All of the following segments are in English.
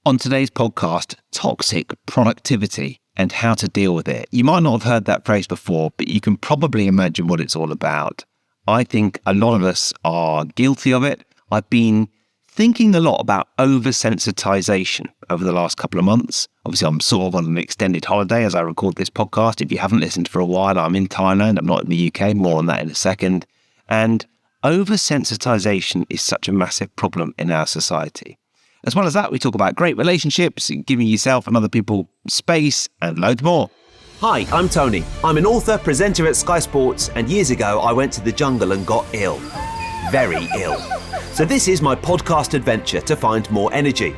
On today's podcast, toxic productivity and how to deal with it. You might not have heard that phrase before, but you can probably imagine what it's all about. I think a lot of us are guilty of it. I've been thinking a lot about oversensitization over the last couple of months. Obviously, I'm sort of on an extended holiday as I record this podcast. If you haven't listened for a while, I'm in Thailand. I'm not in the UK. More on that in a second. And oversensitization is such a massive problem in our society. As well as that, we talk about great relationships, giving yourself and other people space, and loads more. Hi, I'm Tony. I'm an author, presenter at Sky Sports, and years ago I went to the jungle and got ill. Very ill. So this is my podcast adventure to find more energy.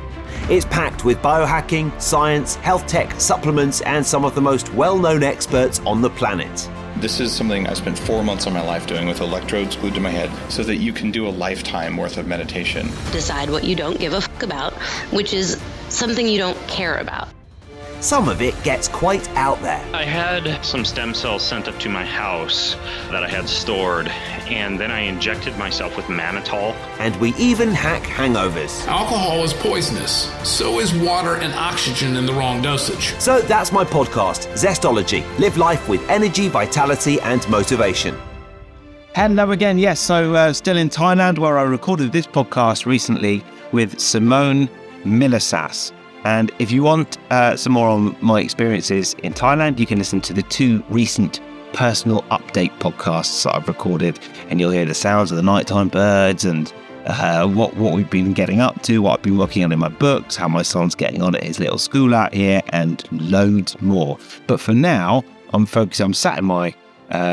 It's packed with biohacking, science, health tech, supplements, and some of the most well-known experts on the planet. This is something I spent 4 months of my life doing with electrodes glued to my head so that you can do a lifetime worth of meditation. Decide what you don't give a f*** about, which is something you don't care about. Some of it gets quite out there. I had some stem cells sent up to my house that I had stored, and then I injected myself with mannitol. And we even hack hangovers. Alcohol is poisonous. So is water and oxygen in the wrong dosage. So that's my podcast, Zestology. Live life with energy, vitality, and motivation. Hello again. Yes, so still in Thailand, where I recorded this podcast recently with Simone Milasas. And if you want some more on my experiences in Thailand, you can listen to the 2 recent personal update podcasts that I've recorded, and you'll hear the sounds of the nighttime birds and what we've been getting up to, what I've been working on in my books, how my son's getting on at his little school out here, and loads more. But for now, I'm sat in my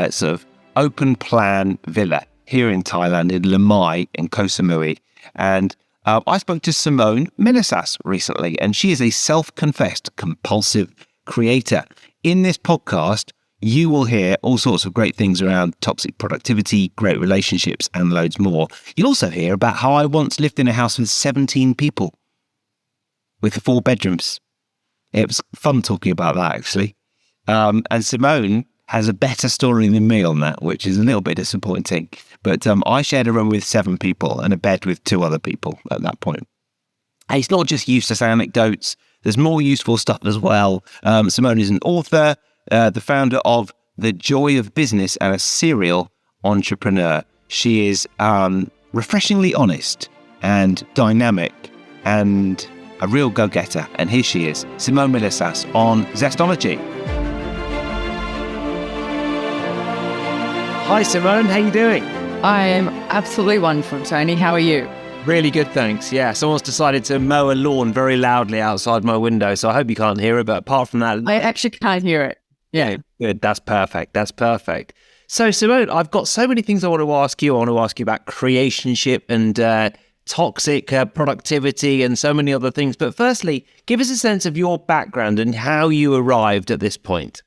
sort of open plan villa here in Thailand, in Lamai in Koh Samui, and I spoke to Simone Milasas recently, and she is a self-confessed compulsive creator. In this podcast, you will hear all sorts of great things around toxic productivity, great relationships, and loads more. You'll also hear about how I once lived in a house with 17 people with 4 bedrooms. It was fun talking about that, actually. And Simone has a better story than me on that, which is a little bit disappointing. But I shared a room with 7 people and a bed with 2 other people at that point. And it's not just useless anecdotes. There's more useful stuff as well. Simone is an author, the founder of The Joy of Business, and a serial entrepreneur. She is refreshingly honest and dynamic and a real go-getter. And here she is, Simone Milasas on Zestology. Hi Simone, how you doing? I am absolutely wonderful, Tony. How are you? Really good, thanks. Yeah, someone's decided to mow a lawn very loudly outside my window, so I hope you can't hear it, but apart from that... I actually can't hear it. Yeah. Good, that's perfect. So Simone, I've got so many things I want to ask you. I want to ask you about creationship and toxic productivity and so many other things. But firstly, give us a sense of your background and how you arrived at this point.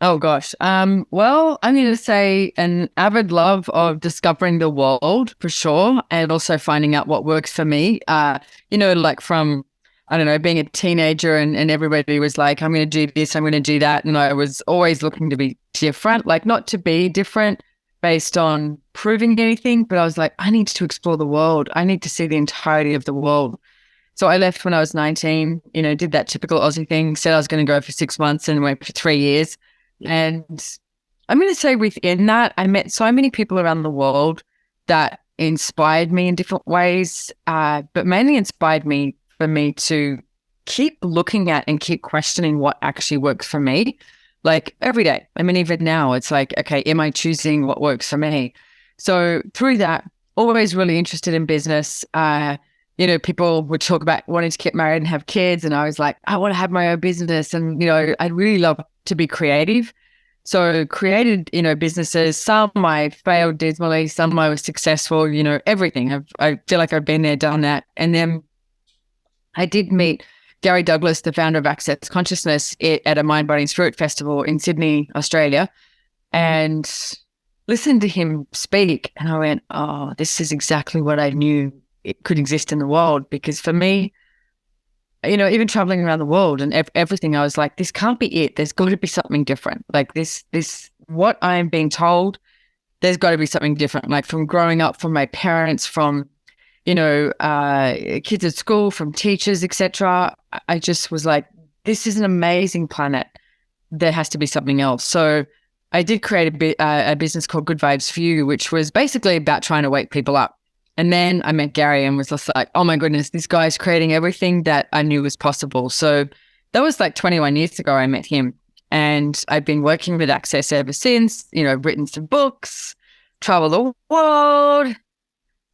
Oh, gosh. Well, I'm going to say an avid love of discovering the world, for sure, and also finding out what works for me. Like from, I don't know, being a teenager and everybody was like, I'm going to do this, I'm going to do that. And I was always looking to be different, like not to be different based on proving anything, but I was like, I need to explore the world. I need to see the entirety of the world. So I left when I was 19, did that typical Aussie thing, said I was going to go for 6 months and went for 3 years. And I'm going to say within that, I met so many people around the world that inspired me in different ways, but mainly inspired me for me to keep looking at and keep questioning what actually works for me, like every day. I mean, even now, it's like, okay, am I choosing what works for me? So through that, always really interested in business. People would talk about wanting to get married and have kids, and I was like, I want to have my own business. And, I'd really love to be creative. So created, businesses. Some I failed dismally, some I was successful, everything. I feel like I've been there, done that. And then I did meet Gary Douglas, the founder of Access Consciousness, at a Mind, Body and Spirit festival in Sydney, Australia, and listened to him speak. And I went, oh, this is exactly what I knew it could exist in the world. Because for me, even traveling around the world and everything, I was like, this can't be it. There's got to be something different. Like this, what I'm being told, there's got to be something different. Like from growing up, from my parents, from, kids at school, from teachers, etc. I just was like, this is an amazing planet. There has to be something else. So I did create a business called Good Vibes for You, which was basically about trying to wake people up. And then I met Gary and was just like, oh my goodness, this guy's creating everything that I knew was possible. So that was like 21 years ago I met him. And I've been working with Access ever since, written some books, travel the world,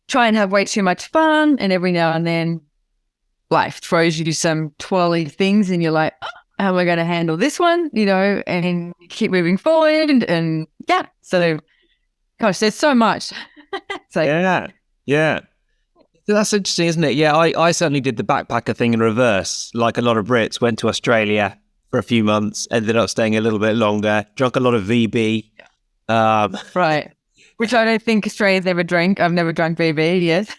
try and have way too much fun. And every now and then life throws you some twirly things and you're like, oh, how am I going to handle this one? And keep moving forward. And yeah, so gosh, there's so much. Yeah. That's interesting, isn't it? Yeah, I certainly did the backpacker thing in reverse. Like a lot of Brits, went to Australia for a few months, ended up staying a little bit longer, drank a lot of VB. Right. Which I don't think Australians ever drink. I've never drunk VB, yes.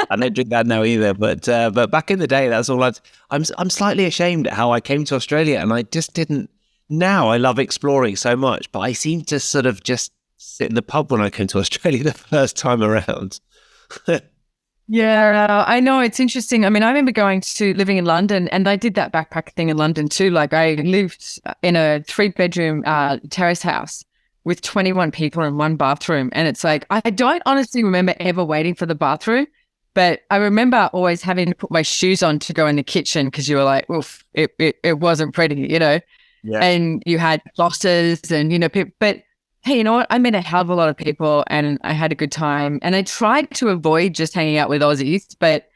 I don't drink that now either, but back in the day, that's all I'm slightly ashamed at how I came to Australia, and I just didn't. Now I love exploring so much, but I seem to sort of just sit in the pub when I came to Australia the first time around. Yeah, I know. It's interesting. I mean, I remember living in London, and I did that backpack thing in London too. Like I lived in a 3-bedroom terrace house with 21 people in one bathroom. And it's like, I don't honestly remember ever waiting for the bathroom, but I remember always having to put my shoes on to go in the kitchen because you were like, oof, it wasn't pretty, Yeah. And you had losses and, people, but hey, you know what? I met a hell of a lot of people and I had a good time. And I tried to avoid just hanging out with Aussies, but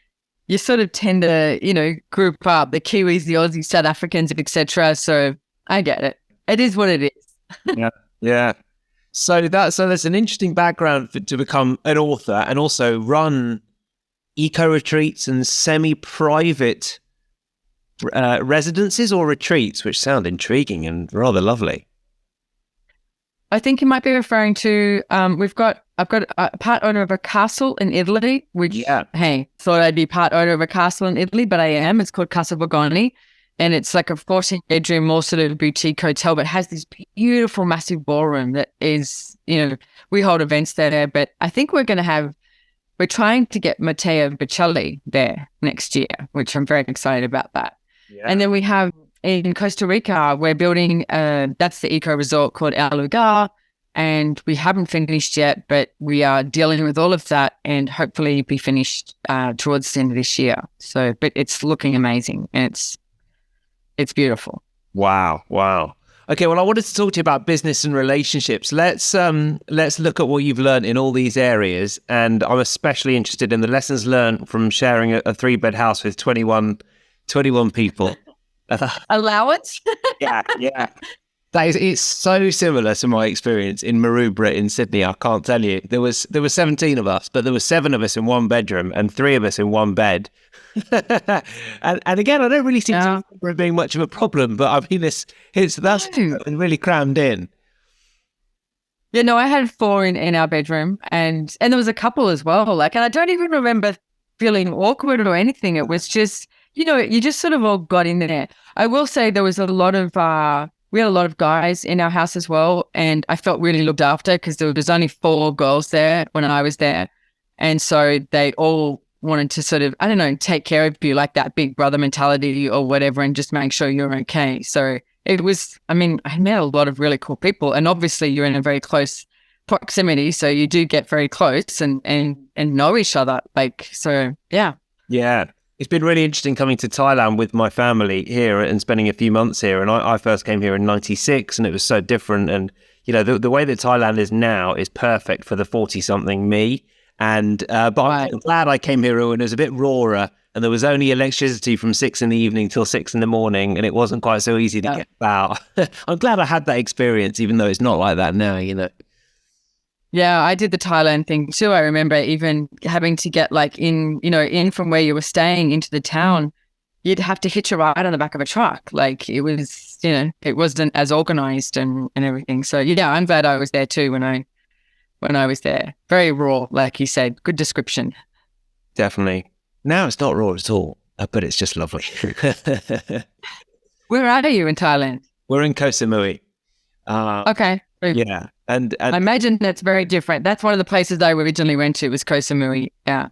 you sort of tend to, group up the Kiwis, the Aussies, South Africans, etc. So I get it. It is what it is. Yeah. So that's an interesting background to become an author and also run eco retreats and semi-private residences or retreats, which sound intriguing and rather lovely. I think you might be referring to, I've got a part owner of a castle in Italy, which, hey, thought I'd be part owner of a castle in Italy, but I am. It's called Casalborgone, and it's like a 14-bedroom, more sort of boutique hotel, but has this beautiful, massive ballroom that is, we hold events there, but I think we're trying to get Matteo Bocelli there next year, which I'm very excited about that. Yeah. And then we have in Costa Rica, we're building, that's the eco resort called El-Lugar, and we haven't finished yet, but we are dealing with all of that and hopefully be finished towards the end of this year. So, but it's looking amazing and it's beautiful. Wow. Okay, well, I wanted to talk to you about business and relationships. Let's look at what you've learned in all these areas, and I'm especially interested in the lessons learned from sharing a 3-bed house with 21 people. Allowance? Yeah. It's so similar to my experience in Maroubra in Sydney. I can't tell you. There was 17 of us, but there were 7 of us in one bedroom and 3 of us in one bed. and again, I don't really see it being much of a problem, but I mean, that's really crammed in. Yeah, no, I had 4 in our bedroom, and there was a couple as well. Like, and I don't even remember feeling awkward or anything. It was just, you just sort of all got in there. I will say there was a lot of we had a lot of guys in our house as well, and I felt really looked after because there was only 4 girls there when I was there, and so they all wanted to sort of, I don't know, take care of you, like that big brother mentality or whatever, and just make sure you're okay. So it was, I met a lot of really cool people, and obviously you're in a very close proximity, so you do get very close and know each other. Like, so yeah. It's been really interesting coming to Thailand with my family here and spending a few months here. And I first came here in 96 and it was so different. And, the way that Thailand is now is perfect for the 40-something me. And but I'm glad I came here when it was a bit rawer and there was only electricity from 6 p.m. till 6 a.m. and it wasn't quite so easy to get about. I'm glad I had that experience, even though it's not like that now, Yeah, I did the Thailand thing too. I remember even having to get in from where you were staying into the town. You'd have to hitch a ride on the back of a truck. Like it was, it wasn't as organized and everything. So yeah, I'm glad I was there too when I was there. Very raw, like you said. Good description. Definitely. Now it's not raw at all, but it's just lovely. Where are you in Thailand? We're in Koh Samui. Okay. Yeah. And I imagine that's very different. That's one of the places I originally went to was Koh Samui. Yeah.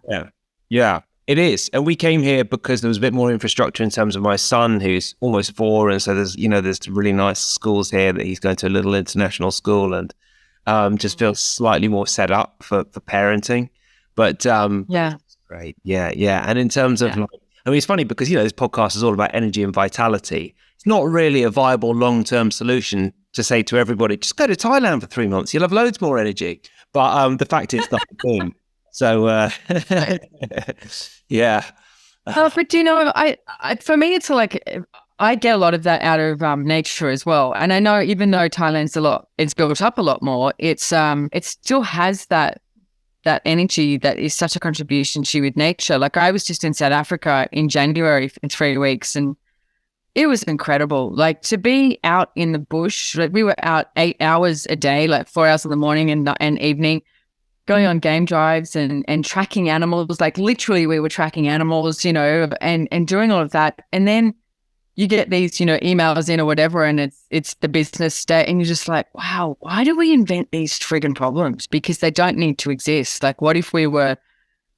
Yeah, it is. And we came here because there was a bit more infrastructure in terms of my son, who's almost 4. And so there's really nice schools here that he's going to a little international school, and just feels slightly more set up for parenting. But Yeah. great. Yeah. Yeah. And in terms of, it's funny because, this podcast is all about energy and vitality. It's not really a viable long-term solution to say to everybody, just go to Thailand for 3 months. You'll have loads more energy. But the fact is that's the thing. So, yeah. But I for me, it's like I get a lot of that out of nature as well. And I know even though Thailand's it's built up a lot more, it still has that energy that is such a contribution to with nature. Like I was just in South Africa in January for 3 weeks, and it was incredible. Like to be out in the bush, like we were out 8 hours a day, like 4 hours in the morning and evening, going on game drives and tracking animals. Like literally we were tracking animals, and doing all of that. And then you get these, emails in or whatever, and it's the business state, and you're just like, wow, why do we invent these friggin' problems? Because they don't need to exist. Like what if we were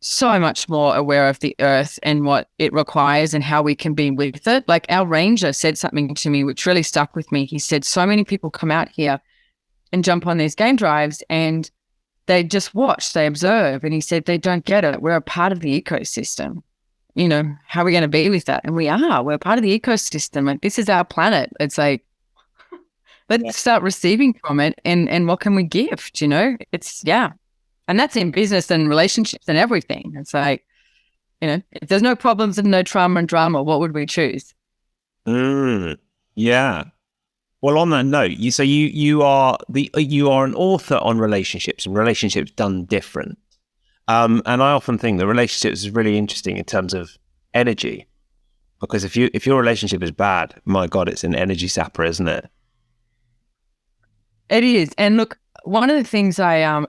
so much more aware of the earth and what it requires and how we can be with it? Like our ranger said something to me which really stuck with me. He said, so many people come out here and jump on these game drives and they just watch, they observe. And he said, they don't get it. We're a part of the ecosystem. How are we going to be with that? And we're part of the ecosystem. Like this is our planet. It's like, let's start receiving from it. And what can we gift? And that's in business and relationships and everything. It's like, if there's no problems and no trauma and drama, what would we choose? Yeah. Well, on that note, you are an author on relationships and relationships done different. And I often think that relationships is really interesting in terms of energy, because if your relationship is bad, my God, it's an energy sapper, isn't it? It is. And look, one of the things I'm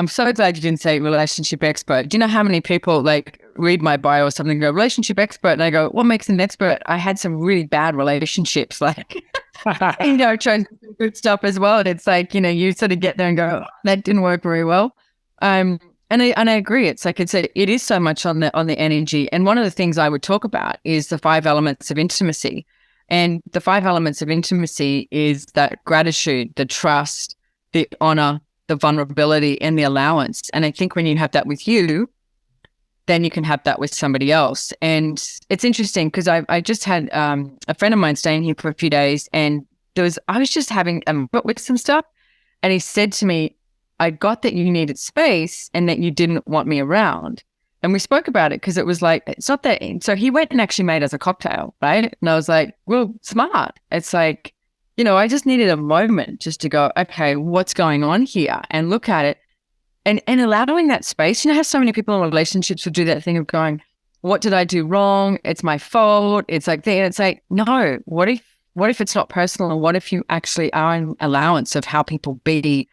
so glad you didn't say relationship expert. Do you know how many people like read my bio or something and go relationship expert, and I go, what makes an expert? I had some really bad relationships, like trying some good stuff as well. And it's like, you sort of get there and go, oh, that didn't work very well. And I agree. It's like it is so much on the energy. And one of the things I would talk about is the 5 elements of intimacy. And the 5 elements of intimacy is that gratitude, the trust, the honor, the vulnerability, and the allowance. And I think when you have that with you, then you can have that with somebody else. And it's interesting because I just had a friend of mine staying here for a few days, and I was just having with some stuff, and he said to me, I got that you needed space and that you didn't want me around. And we spoke about it because it was like, it's not that. So he went and actually made us a cocktail, right? And I was like, well, smart. It's like, I just needed a moment just to go, okay, what's going on here? And look at it and allowing that space. You know how so many people in relationships will do that thing of going, what did I do wrong? It's my fault. It's like that. It's like, no, what if it's not personal? And what if you actually are an allowance of how people be,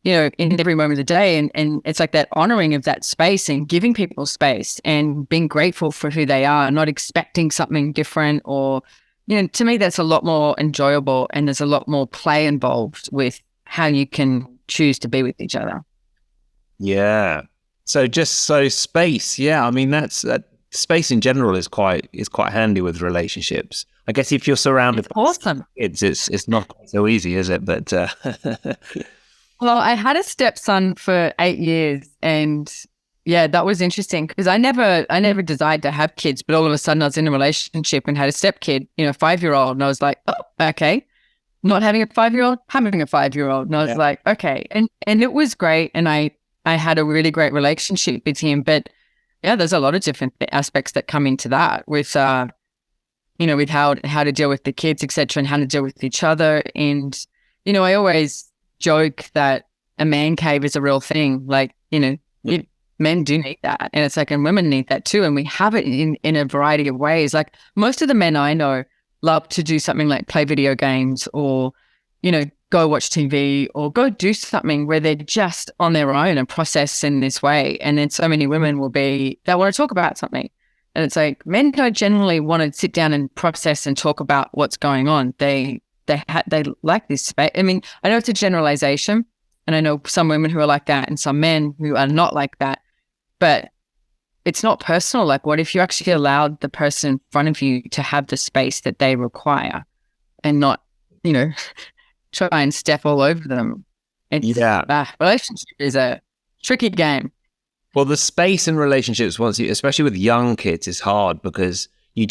in every moment of the day. And it's like that honoring of that space and giving people space and being grateful for who they are, not expecting something different or, to me, that's a lot more enjoyable, and there's a lot more play involved with how you can choose to be with each other. Yeah. So space. Yeah. I mean, that's space in general is quite handy with relationships. I guess if you're surrounded by awesome kids, it's not quite so easy, is it? But well, I had a stepson for 8 years, and yeah, that was interesting because I never desired to have kids, but all of a sudden I was in a relationship and had a stepkid, 5-year-old, and I was like, oh, okay, not having a 5-year-old, having a 5-year-old, and I was like, okay, and it was great, and I had a really great relationship with him, but yeah, there's a lot of different aspects that come into that with with how to deal with the kids, etc., and how to deal with each other, and I always joke that a man cave is a real thing, like men do need that, and it's like, and women need that too, and we have it in a variety of ways. Like most of the men I know love to do something like play video games or go watch TV or go do something where they're just on their own and process in this way. And then so many women they want to talk about something, and it's like men don't generally want to sit down and process and talk about what's going on. They like this space. I mean, I know it's a generalization, and I know some women who are like that and some men who are not like that. But it's not personal. Like, what if you actually allowed the person in front of you to have the space that they require and not, try and step all over them? Relationship is a tricky game. Well, the space in relationships, especially with young kids, is hard because we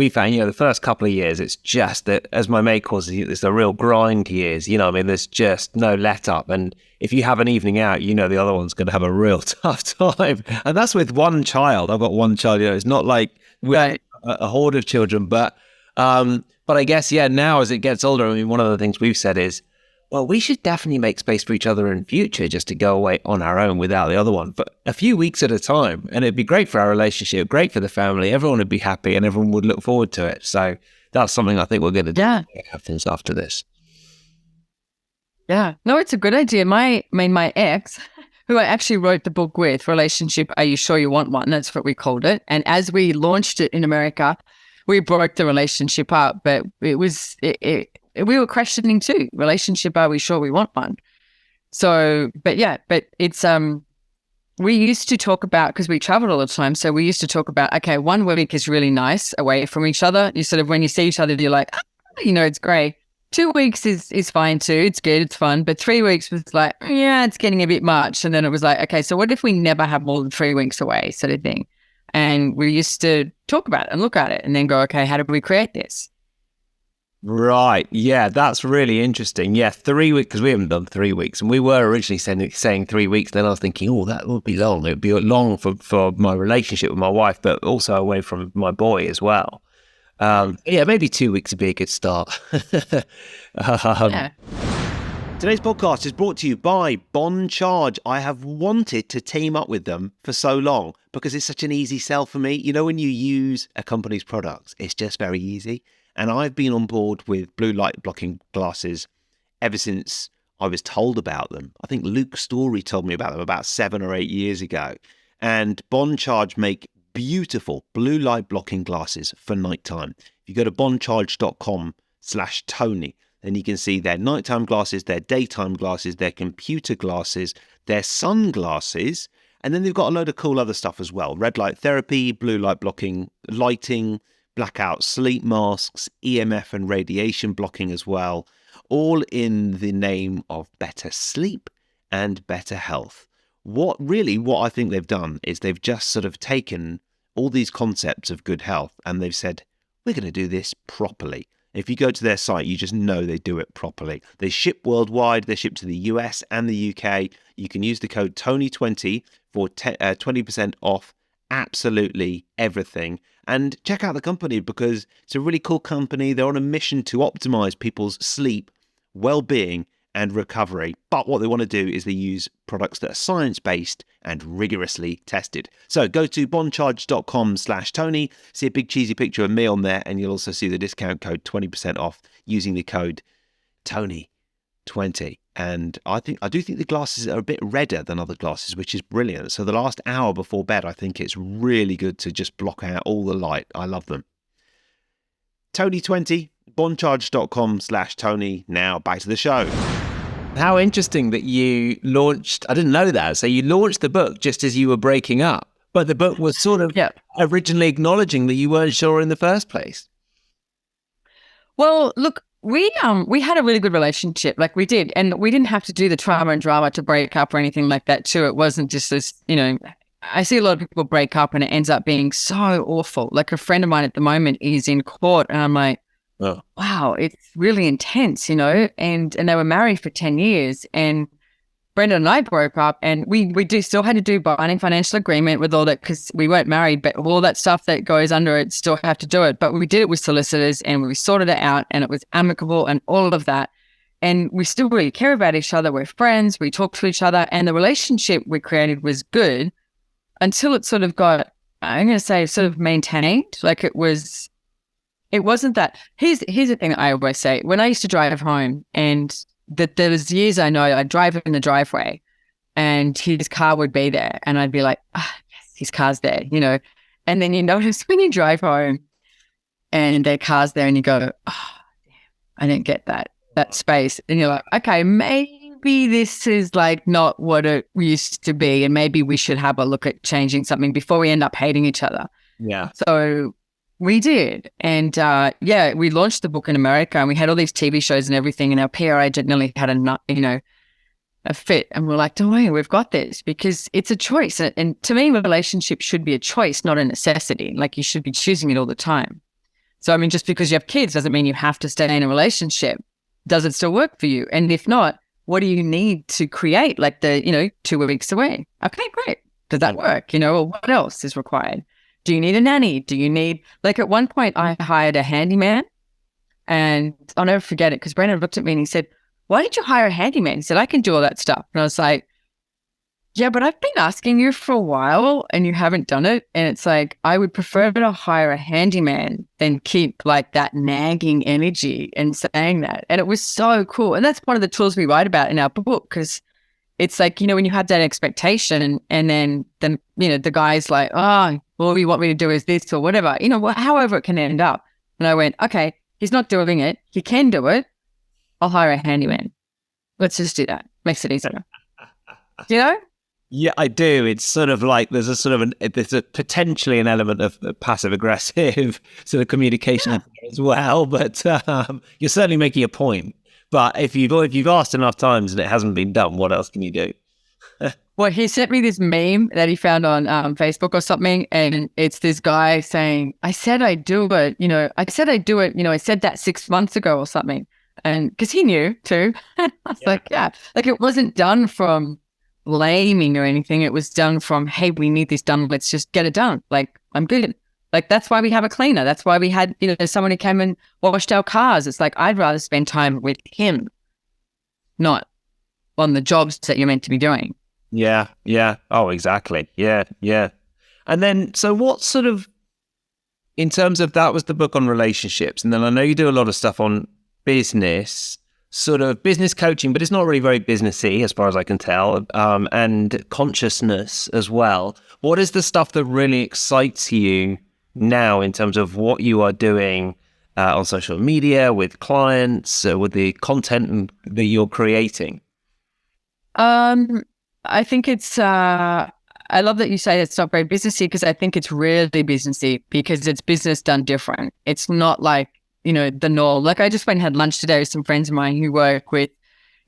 found, the first couple of years, it's just that, as my mate calls it, it's the real grind years. There's just no let up. And if you have an evening out, the other one's going to have a real tough time. And that's with one child. I've got one child. It's not like we're a horde of children, but I guess, now as it gets older, one of the things we've said is, well, we should definitely make space for each other in future just to go away on our own without the other one, but a few weeks at a time. And it'd be great for our relationship, great for the family. Everyone would be happy and everyone would look forward to it. So that's something I think we're going to do. Have things after this. Yeah. No, it's a good idea. My ex, who I actually wrote the book with, Relationship, Are You Sure You Want One? That's what we called it. And as we launched it in America, we broke the relationship up, but it was... we were questioning too. Relationship, are we sure we want one? So, but it's, we used to talk about, because we traveled all the time, so we used to talk about, okay, 1 week is really nice away from each other. You sort of, when you see each other, you're like, it's great. 2 weeks is fine too. It's good, it's fun. But 3 weeks was like, it's getting a bit much. And then it was like, okay, so what if we never have more than 3 weeks away, sort of thing? And we used to talk about it and look at it and then go, okay, how do we create this? Right. Yeah, that's really interesting. Yeah, 3 weeks, because we haven't done 3 weeks. And we were originally saying 3 weeks. Then I was thinking, that would be long. It would be long for my relationship with my wife, but also away from my boy as well. Maybe 2 weeks would be a good start. Today's podcast is brought to you by Bond Charge. I have wanted to team up with them for so long because it's such an easy sell for me. When you use a company's products, it's just very easy. And I've been on board with blue light blocking glasses ever since I was told about them. I think Luke Story told me about them about 7 or 8 years ago. And Bond Charge make beautiful blue light blocking glasses for nighttime. If you go to bondcharge.com/Tony, then you can see their nighttime glasses, their daytime glasses, their computer glasses, their sunglasses, and then they've got a load of cool other stuff as well. Red light therapy, blue light blocking, lighting, blackout sleep masks, EMF and radiation blocking as well, all in the name of better sleep and better health. What I think they've done is they've just sort of taken all these concepts of good health and they've said, we're going to do this properly. If you go to their site, you just know they do it properly. They ship worldwide. They ship to the US and the UK. You can use the code TONY20 for 20% off absolutely everything. And check out the company because it's a really cool company. They're on a mission to optimize people's sleep, well-being, and recovery. But what they want to do is they use products that are science-based and rigorously tested. So go to bondcharge.com/Tony, see a big cheesy picture of me on there, and you'll also see the discount code 20% off using the code TONY20. And I do think the glasses are a bit redder than other glasses, which is brilliant. So the last hour before bed, I think it's really good to just block out all the light. I love them. Tony20, bondcharge.com/Tony. Now back to the show. How interesting that you launched, I didn't know that. So you launched the book just as you were breaking up, but the book was sort of originally acknowledging that you weren't sure in the first place. Well, look, we had a really good relationship, like we did, and we didn't have to do the trauma and drama to break up or anything like that too. It wasn't just this, I see a lot of people break up and it ends up being so awful. Like a friend of mine at the moment is in court and I'm like, wow, it's really intense, and they were married for 10 years and Brendon and I broke up and we still had to do binding financial agreement with all that because we weren't married, but all that stuff that goes under it, still have to do it. But we did it with solicitors and we sorted it out and it was amicable and all of that. And we still really care about each other. We're friends. We talk to each other and the relationship we created was good until it sort of got, I'm going to say, sort of maintained. Like it wasn't that. Here's the thing that I always say. When I used to drive home and that there was years I know I'd drive in the driveway and his car would be there and I'd be like, yes, his car's there, and then you notice when you drive home and their car's there and you go, oh, damn, I didn't get that space. And you're like, okay, maybe maybe this is like not what it used to be, and maybe we should have a look at changing something before we end up hating each other. Yeah. So we did. And we launched the book in America, and we had all these TV shows and everything, and our PR agent nearly had a fit. And we're like, don't worry, we've got this, because it's a choice. And to me, relationships should be a choice, not a necessity. Like, you should be choosing it all the time. So, I mean, just because you have kids doesn't mean you have to stay in a relationship. Does it still work for you? And if not, what do you need to create? Like 2 weeks away. Okay, great. Does that work? Or what else is required? Do you need a nanny? Do you need, like, at one point I hired a handyman, and I'll never forget it, because Brendon looked at me and he said, why did you hire a handyman? He said, I can do all that stuff. And I was like, yeah, but I've been asking you for a while and you haven't done it. And it's like, I would prefer to hire a handyman than keep like that nagging energy and saying that. And it was so cool. And that's one of the tools we write about in our book, because it's like, when you have that expectation and then the guy's like, oh, all you want me to do is this or whatever, however it can end up. And I went, okay, he's not doing it. He can do it. I'll hire a handyman. Let's just do that. Makes it easier. Yeah, I do. It's sort of like there's a potentially an element of passive aggressive sort of communication as well. But you're certainly making a point. But if you've asked enough times and it hasn't been done, what else can you do? Well, he sent me this meme that he found on Facebook or something, and it's this guy saying, I said I'd do it. I said I'd do it. I said that 6 months ago or something. And because he knew too. I was like, it wasn't done from blaming or anything. It was done from, hey, we need this done. Let's just get it done. Like, I'm good. Like, that's why we have a cleaner. That's why we had, someone who came and washed our cars. It's like, I'd rather spend time with him, not on the jobs that you're meant to be doing. Yeah. Yeah. Oh, exactly. Yeah. Yeah. And then, so what sort of, in terms of, that was the book on relationships. And then I know you do a lot of stuff on business, sort of business coaching, but it's not really very businessy as far as I can tell, and consciousness as well. What is the stuff that really excites you now in terms of what you are doing on social media, with clients, with the content that you're creating? I think it's, I love that you say it's not very businessy, because I think it's really businessy, because it's business done different. It's not like, the norm. Like, I just went and had lunch today with some friends of mine who work with,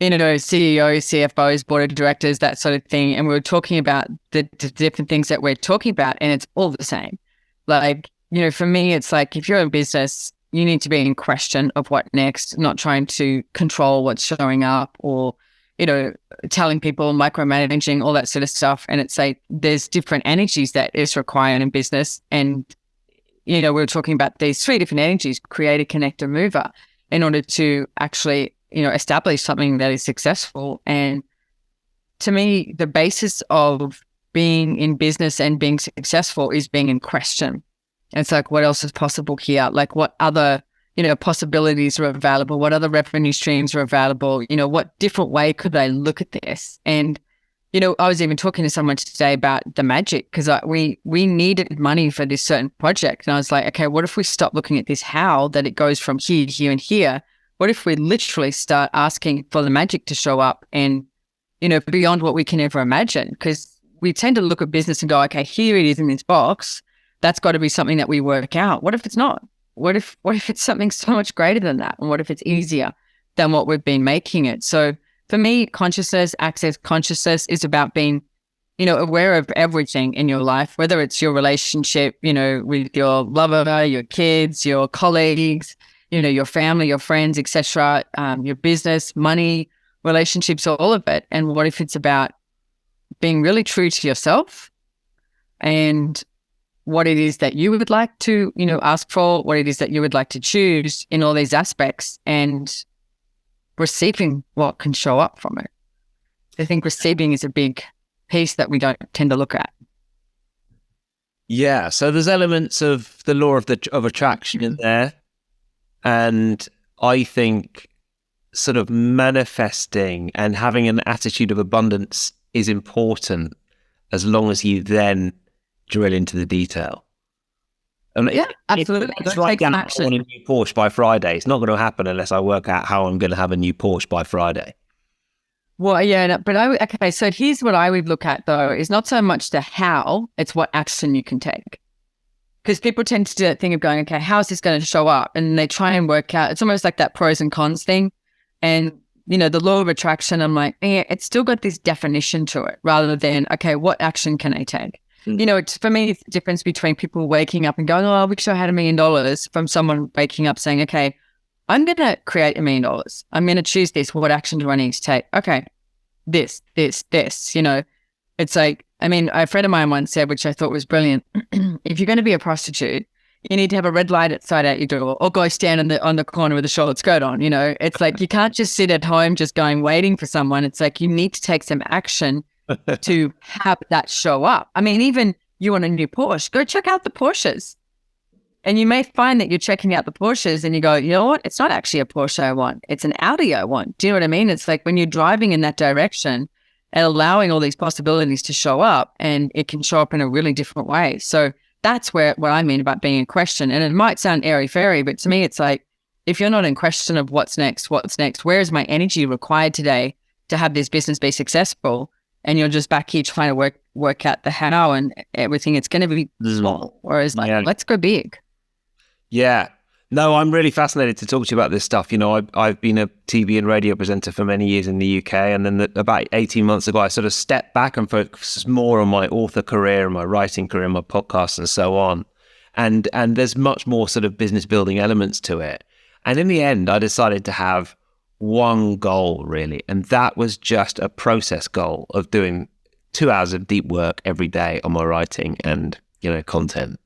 CEOs, CFOs, board of directors, that sort of thing. And we were talking about the different things that we're talking about, and it's all the same. Like, for me, it's like, if you're in business, you need to be in question of what next, not trying to control what's showing up or, telling people, micromanaging, all that sort of stuff. And it's like, there's different energies that is required in business. And we were talking about these 3 different energies: creator, connector, mover, in order to actually, establish something that is successful. And to me, the basis of being in business and being successful is being in question. And it's like, what else is possible here? Like, what other, possibilities are available? What other revenue streams are available? What different way could I look at this? And I was even talking to someone today about the magic, because we needed money for this certain project. And I was like, okay, what if we stop looking at this how, that it goes from here, here, and here? What if we literally start asking for the magic to show up and, beyond what we can ever imagine? Because we tend to look at business and go, okay, here it is in this box. That's got to be something that we work out. What if it's not? What if it's something so much greater than that? And what if it's easier than what we've been making it? So for me, consciousness, access consciousness is about being, aware of everything in your life, whether it's your relationship, with your lover, your kids, your colleagues, your family, your friends, etc., your business, money, relationships, all of it. And what if it's about being really true to yourself and what it is that you would like to, ask for, what it is that you would like to choose in all these aspects, and receiving what can show up from it. I think receiving is a big piece that we don't tend to look at. Yeah, so there's elements of the law of attraction in there, and I think sort of manifesting and having an attitude of abundance is important, as long as you then drill into the detail. And yeah, absolutely. It's right down, I want a new Porsche by Friday. It's not going to happen unless I work out how I'm going to have a new Porsche by Friday. Well, yeah, no, but okay, so here's what I would look at though, is not so much the how, it's what action you can take. Because people tend to do that thing of going, okay, how's this going to show up? And they try and work out, it's almost like that pros and cons thing. And, the law of attraction, I'm like, it's still got this definition to it rather than, okay, what action can I take? It's, for me, it's the difference between people waking up and going, oh, I wish I had $1 million, from someone waking up saying, okay, I'm going to create $1 million. I'm going to choose this. What action do I need to take? Okay, this. It's like, a friend of mine once said, which I thought was brilliant, if you're going to be a prostitute, you need to have a red light outside out your door or go stand on the corner with a short skirt on, It's like you can't just sit at home just waiting for someone. It's like you need to take some action to have that show up. Even you want a new Porsche, go check out the Porsches. And you may find that you're checking out the Porsches and you go, you know what? It's not actually a Porsche I want. It's an Audi I want. Do you know what I mean? It's like when you're driving in that direction and allowing all these possibilities to show up, and it can show up in a really different way. So that's what I mean about being in question. And it might sound airy-fairy, but to me, it's like, if you're not in question of what's next, where is my energy required today to have this business be successful? And you're just back here trying to work out the how and everything, it's going to be small. Whereas let's go big. Yeah. No, I'm really fascinated to talk to you about this stuff. I've been a TV and radio presenter for many years in the UK. And then about 18 months ago, I sort of stepped back and focused more on my author career and my writing career and my podcasts and so on. And there's much more sort of business building elements to it. And in the end, I decided to have one goal, really. And that was just a process goal of doing 2 hours of deep work every day on my writing and, content.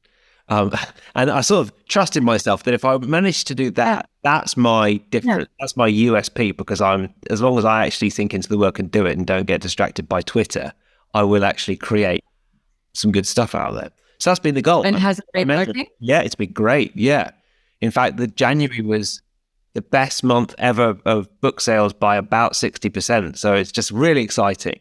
And I sort of trusted myself that if I managed to do that, that's my difference. Yeah. That's my USP, because as long as I actually sink into the work and do it and don't get distracted by Twitter, I will actually create some good stuff out of it. So that's been the goal. And has it been working? Yeah, it's been great. Yeah. In fact, the January was the best month ever of book sales by about 60%. So it's just really exciting.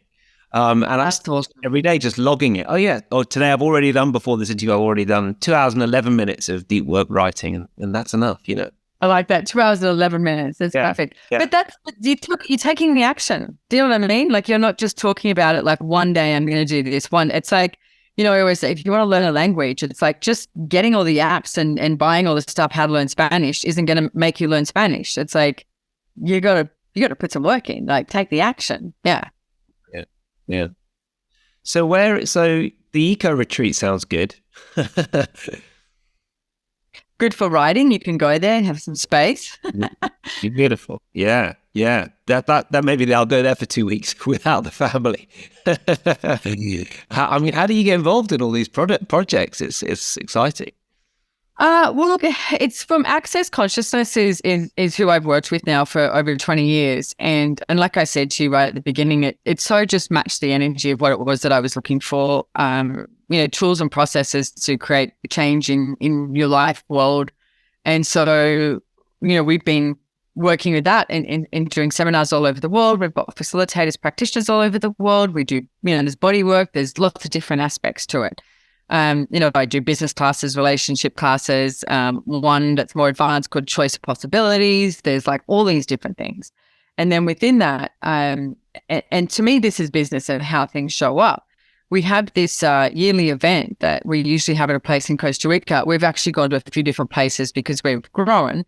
And that's awesome. Every day just logging it. Oh yeah. Or today I've already done, before this interview, I've already done 2 hours and 11 minutes of deep work writing, and that's enough, I like that. 2 hours and 11 minutes. That's perfect. Yeah. But you're taking the action. Do you know what I mean? Like, you're not just talking about it like, one day I'm going to do this one. It's like, I always say, if you want to learn a language, it's like just getting all the apps and buying all the stuff, how to learn Spanish, isn't going to make you learn Spanish. It's like, you got to put some work in, like take the action. Yeah. Yeah. So the eco retreat sounds good. Good for writing. You can go there and have some space. Beautiful. Yeah. That maybe I'll go there for 2 weeks without the family. How do you get involved in all these projects? It's exciting. Well, look, it's from Access Consciousness is who I've worked with now for over 20 years. And like I said to you right at the beginning, it so just matched the energy of what it was that I was looking for. Tools and processes to create change in your life world. And so, we've been working with that and doing seminars all over the world. We've got facilitators, practitioners all over the world. We do, there's body work. There's lots of different aspects to it. I do business classes, relationship classes, one that's more advanced called Choice of Possibilities. There's like all these different things. And then within that, and to me, this is business and how things show up. We have this yearly event that we usually have at a place in Costa Rica. We've actually gone to a few different places because we've grown.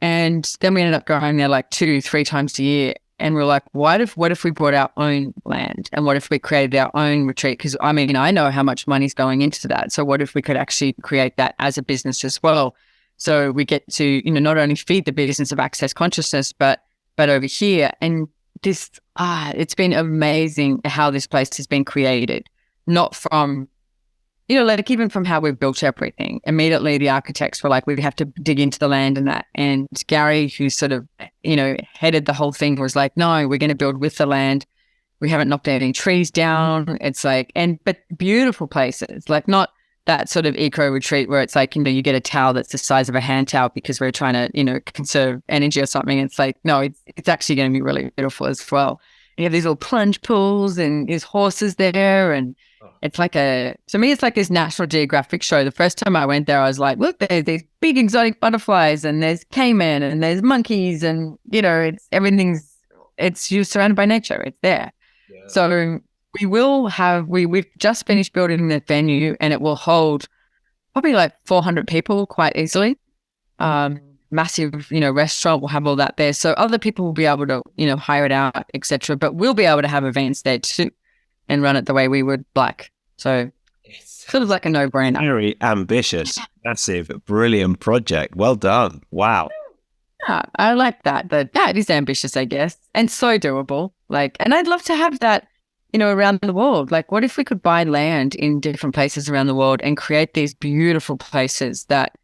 And then we ended up going there like 2-3 times a year. And we're like, what if we brought our own land? And what if we created our own retreat? Because I know how much money's going into that. So what if we could actually create that as a business as well? So we get to, not only feed the business of Access Consciousness, but over here. And this, it's been amazing how this place has been created. Not from, like even from how we've built everything. Immediately the architects were like, we have to dig into the land and that. And Gary, who sort of, headed the whole thing, was like, no, we're going to build with the land. We haven't knocked any trees down. It's like, but beautiful places, like not that sort of eco retreat where it's like, you get a towel that's the size of a hand towel because we're trying to, conserve energy or something. It's like, no, it's actually going to be really beautiful as well. And you have these little plunge pools and there's horses there, and it's like to me, it's like this National Geographic show. The first time I went there, I was like, look, there's these big exotic butterflies and there's caiman and there's monkeys and, everything's you're surrounded by nature. It's there. Yeah. So we've just finished building the venue, and it will hold probably like 400 people quite easily. Massive, restaurant will have all that there. So other people will be able to, hire it out, etc. But we'll be able to have events there too and run it the way we would like. So it's sort of like a no-brainer. Very ambitious, massive, brilliant project. Well done. Wow. Yeah, I like that. That is ambitious, I guess, and so doable. And I'd love to have that, around the world. Like, what if we could buy land in different places around the world and create these beautiful places that,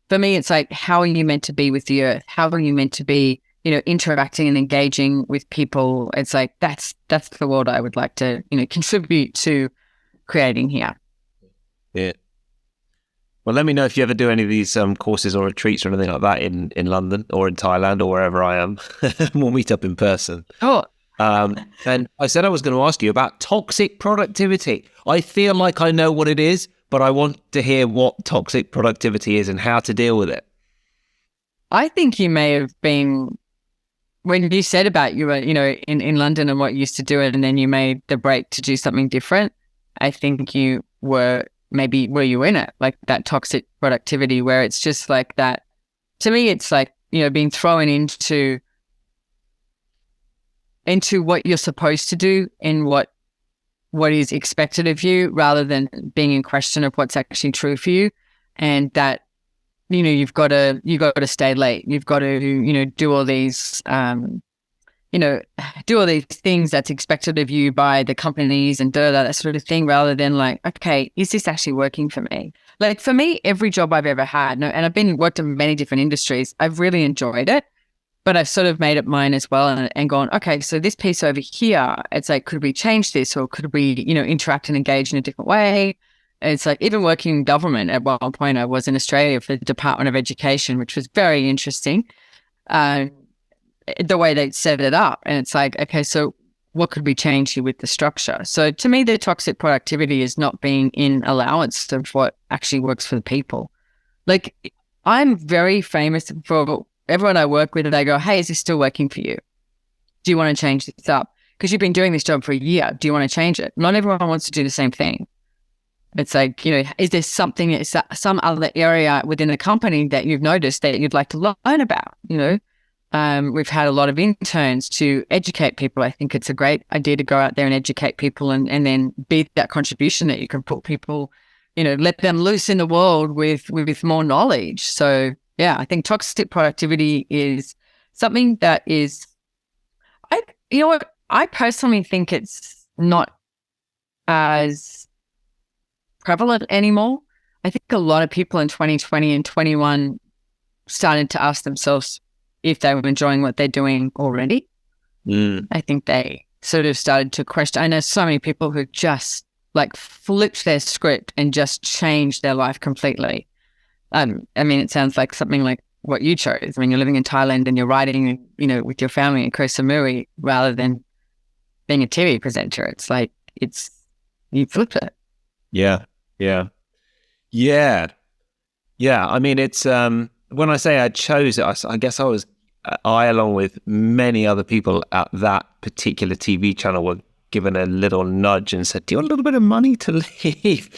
for me, it's like, how are you meant to be with the earth? How are you meant to be, interacting and engaging with people? It's like, that's the world I would like to, contribute to creating here. Yeah. Well, let me know if you ever do any of these courses or retreats or anything like that in London or in Thailand or wherever I am. We'll meet up in person. Oh. And I said I was going to ask you about toxic productivity. I feel like I know what it is, but I want to hear what toxic productivity is and how to deal with it. I think you may have been, when you said about you were, in London and what you used to do it, and then you made the break to do something different. I think you were you in it, like that toxic productivity where it's just like that. To me, it's like, being thrown into what you're supposed to do and what is expected of you, rather than being in question of what's actually true for you. And that, you've got to stay late. You've got to, do all these, do all these things that's expected of you by the companies and that sort of thing, rather than like, okay, is this actually working for me? Like, for me, every job I've ever had, and I've worked in many different industries, I've really enjoyed it. But I've sort of made it mine as well, and gone, okay, so this piece over here, it's like, could we change this, or could we, interact and engage in a different way? It's like, even working in government, at one point I was in Australia for the Department of Education, which was very interesting, the way they set it up. And it's like, okay, so what could we change here with the structure? So to me, the toxic productivity is not being in allowance of what actually works for the people. Like, I'm very famous for everyone I work with, they go, hey, is this still working for you? Do you want to change this up? Because you've been doing this job for a year. Do you want to change it? Not everyone wants to do the same thing. It's like, is there something, some other area within the company that you've noticed that you'd like to learn about? We've had a lot of interns to educate people. I think it's a great idea to go out there and educate people and then be that contribution that you can put people, let them loose in the world with more knowledge. So, yeah, I think toxic productivity is something that is, I personally think it's not as prevalent anymore. I think a lot of people in 2020 and 21 started to ask themselves if they were enjoying what they're doing already. I think they sort of started to question. I know so many people who just like flipped their script and just changed their life completely. It sounds like something like what you chose. I mean, you're living in Thailand and you're writing, with your family in Koh Samui rather than being a TV presenter. It's like, you flipped it. Yeah. I mean, it's, when I say I chose it, I guess I, along with many other people at that particular TV channel, were given a little nudge and said, do you want a little bit of money to leave?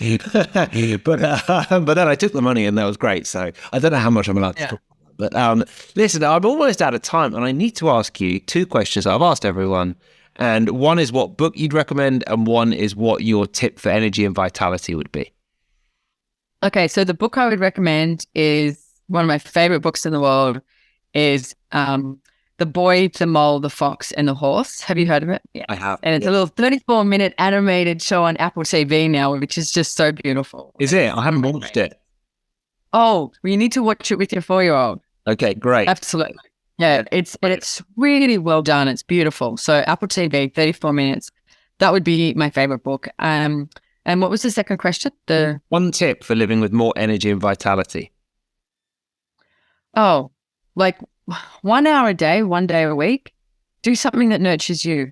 but then I took the money and that was great. So I don't know how much I'm allowed to talk about. But listen, I'm almost out of time and I need to ask you two questions that I've asked everyone. And one is what book you'd recommend, and one is what your tip for energy and vitality would be. Okay, so the book I would recommend is one of my favorite books in the world is The Boy, the Mole, the Fox, and the Horse. Have you heard of it? Yeah. I have. And it's a little 34-minute animated show on Apple TV now, which is just so beautiful. Is it? I haven't watched it. Oh, well, you need to watch it with your 4-year-old. Okay, great. Absolutely. Yeah, it's really well done. It's beautiful. So Apple TV, 34 minutes. That would be my favorite book. And what was the second question? One tip for living with more energy and vitality. Oh, like 1 hour a day, 1 day a week. Do something that nurtures you,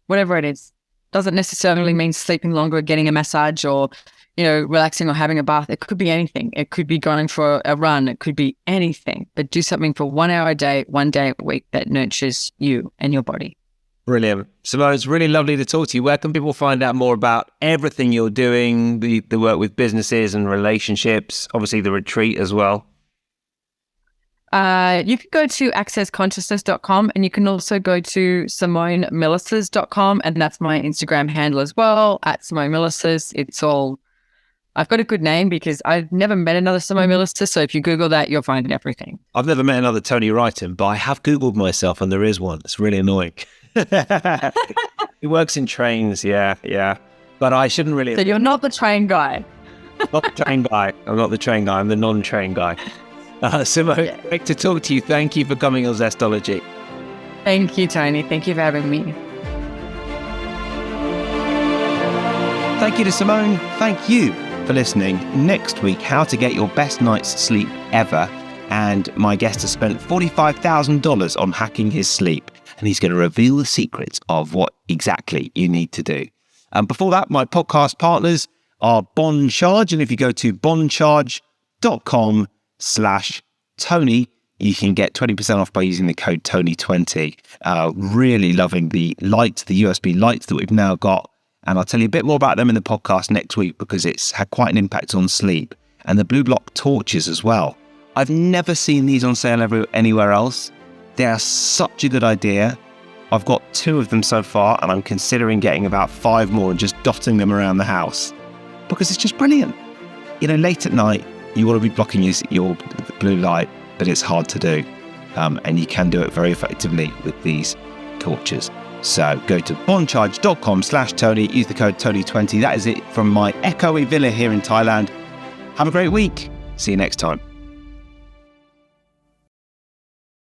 whatever it is. Doesn't necessarily mean sleeping longer, getting a massage, or relaxing or having a bath. It could be anything. It could be going for a run. It could be anything. But do something for 1 hour a day, 1 day a week that nurtures you and your body. Brilliant. Simone, it's really lovely to talk to you. Where can people find out more about everything you're doing, the work with businesses and relationships, obviously the retreat as well? You can go to accessconsciousness.com, and you can also go to SimoneMilasas.com, and that's my Instagram handle as well, at Simone Milasas. It's all, I've got a good name because I've never met another Simone Milasas, so if you Google that, you'll find everything. I've never met another Tony Wrighton, but I have Googled myself and there is one. It's really annoying. He works in trains, yeah. But I shouldn't really... So you're not the train guy. Not the train guy. I'm not the train guy. I'm the non-train guy. Simone, great to talk to you. Thank you for coming on Zestology. Thank you, Tony. Thank you for having me. Thank you to Simone. Thank you for listening. Next week, how to get your best night's sleep ever. And my guest has spent $45,000 on hacking his sleep. And he's going to reveal the secrets of what exactly you need to do. Before that, my podcast partners are Bond Charge. And if you go to bondcharge.com/Tony, you can get 20% off by using the code Tony20. Really loving the USB lights that we've now got. And I'll tell you a bit more about them in the podcast next week because it's had quite an impact on sleep. And the Blue Block torches as well. I've never seen these on sale anywhere else. They are such a good idea. I've got 2 of them so far, and I'm considering getting about 5 more and just dotting them around the house because it's just brilliant. You know, late at night, you want to be blocking your blue light, but it's hard to do. And you can do it very effectively with these torches. So go to bondcharge.com/Tony, use the code Tony20. That is it from my echoey villa here in Thailand. Have a great week. See you next time.